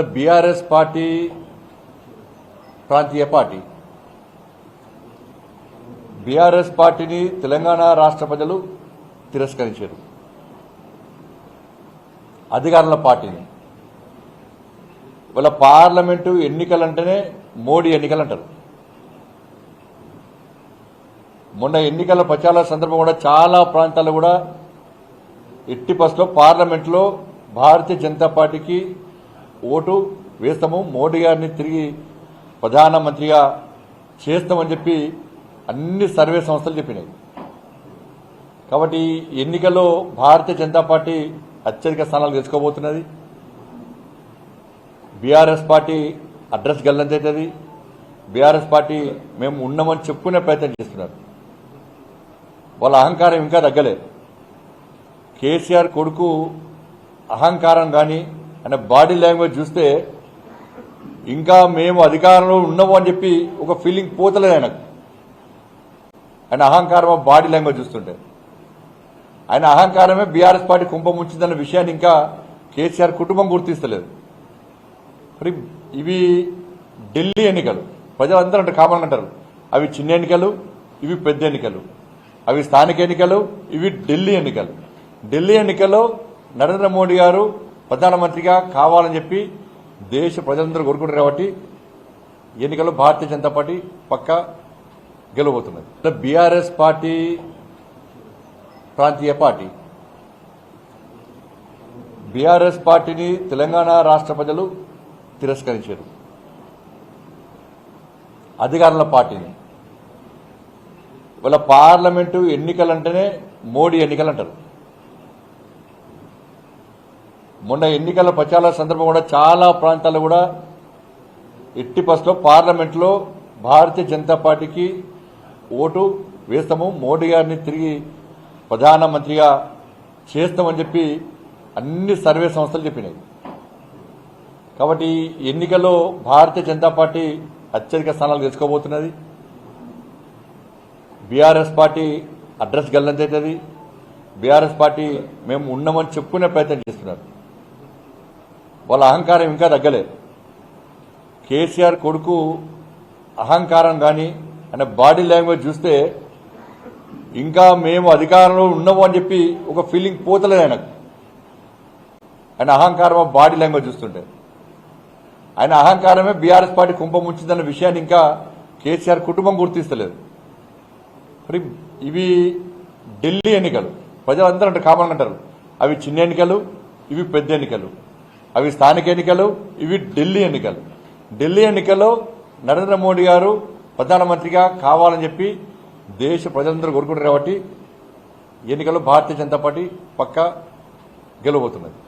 BRS party ప్రాంతీయ party BRS పార్టీని తెలంగాణ రాష్ట్ర ప్రజలు తిరస్కరించారు. అధికారంలో పార్టీని వాళ్ళ పార్లమెంటు ఎన్నికలంటేనే మోడీ ఎన్నికలు అంటారు. మొన్న ఎన్నికల ప్రచార సందర్భం కూడా చాలా ప్రాంతాల్లో కూడా ఎట్టి పరిస్థితుల్లో పార్లమెంట్లో భారతీయ జనతా పార్టీకి ఓటు వేస్తాము, మోడీ గారిని తిరిగి ప్రధానమంత్రిగా చేస్తామని చెప్పి అన్ని సర్వే సంస్థలు చెప్పినాయి. కాబట్టి ఎన్నికల్లో భారతీయ జనతా పార్టీ అత్యధిక స్థానాలు గెలుచుకోబోతున్నది. బీఆర్ఎస్ పార్టీ అడ్రస్ గల్లంతవుతుంది. బీఆర్ఎస్ పార్టీ మేము ఉన్నామని చెప్పుకునే ప్రయత్నం చేస్తున్నారు. వాళ్ళ అహంకారం ఇంకా తగ్గలేదు. కేసీఆర్ కొడుకు అహంకారం కానీ ఆయన బాడీ లాంగ్వేజ్ చూస్తే ఇంకా మేము అధికారంలో ఉన్నాము అని చెప్పి ఒక ఫీలింగ్ పోతలేదు ఆయనకు. ఆయన అహంకారం బాడీ లాంగ్వేజ్ చూస్తుంటే ఆయన అహంకారమే బీఆర్ఎస్ పార్టీ కుంభముంచిందన్న విషయాన్ని ఇంకా కేసీఆర్ కుటుంబం గుర్తిస్తలేదు. మరి ఇవి ఢిల్లీ ఎన్నికలు, ప్రజలందరూ అంటే కామన్ అంటారు, అవి చిన్న ఎన్నికలు, ఇవి పెద్ద ఎన్నికలు, అవి స్థానిక ఎన్నికలు, ఇవి ఢిల్లీ ఎన్నికలు. ఢిల్లీ ఎన్నికల్లో నరేంద్ర మోడీ గారు ప్రధానమంత్రిగా కావాలని చెప్పి దేశ ప్రజలందరూ కోరుకుంటారు. కాబట్టి ఎన్నికల్లో భారతీయ జనతా పార్టీ పక్కా గెలవబోతున్నది. బీఆర్ఎస్ పార్టీ ప్రాంతీయ పార్టీ బీఆర్ఎస్ పార్టీని తెలంగాణ రాష్ట్ర ప్రజలు తిరస్కరించారు. అధికారంలో పార్టీని వాళ్ళ పార్లమెంటు ఎన్నికలంటేనే మోడీ ఎన్నికలు అంటారు. మొన్న ఎన్నికల ప్రచార సందర్భం కూడా చాలా ప్రాంతాల్లో కూడా ఎట్టి పరిస్థితుల్లో పార్లమెంట్లో భారతీయ జనతా పార్టీకి ఓటు వేస్తాము, మోడీ గారిని తిరిగి ప్రధానమంత్రిగా చేస్తామని చెప్పి అన్ని సర్వే సంస్థలు చెప్పినాయి. కాబట్టి ఎన్నికల్లో భారతీయ జనతా పార్టీ అత్యధిక స్థానాలు గెలుచుకోబోతున్నది. బీఆర్ఎస్ పార్టీ అడ్రస్ గల్లంతవుతుంది. బీఆర్ఎస్ పార్టీ మేము ఉన్నామని చెప్పుకునే ప్రయత్నం చేస్తున్నారు. వాళ్ళ అహంకారం ఇంకా తగ్గలేదు. కేసీఆర్ కొడుకు అహంకారం కానీ ఆయన బాడీ లాంగ్వేజ్ చూస్తే ఇంకా మేము అధికారంలో ఉన్నాము అని చెప్పి ఒక ఫీలింగ్ పోతలేదు ఆయనకు. ఆయన అహంకారం బాడీ లాంగ్వేజ్ చూస్తుంటే ఆయన అహంకారమే బీఆర్ఎస్ పార్టీ కుంభముంచిందన్న విషయాన్ని ఇంకా కేసీఆర్ కుటుంబం గుర్తిస్తలేదు. మరి ఇవి ఢిల్లీ ఎన్నికలు, ప్రజలందరూ అంటే కామన్ అంటారు, అవి చిన్న ఎన్నికలు, ఇవి పెద్ద ఎన్నికలు, అవి స్థానిక ఎన్నికలు, ఇవి ఢిల్లీ ఎన్నికలు. ఢిల్లీ ఎన్నికల్లో నరేంద్ర మోడీ గారు ప్రధానమంత్రిగా కావాలని చెప్పి దేశ ప్రజలందరూ కోరుకుంటారు. కాబట్టి ఎన్నికల్లో భారతీయ జనతా పార్టీ పక్కా గెలవబోతున్నది.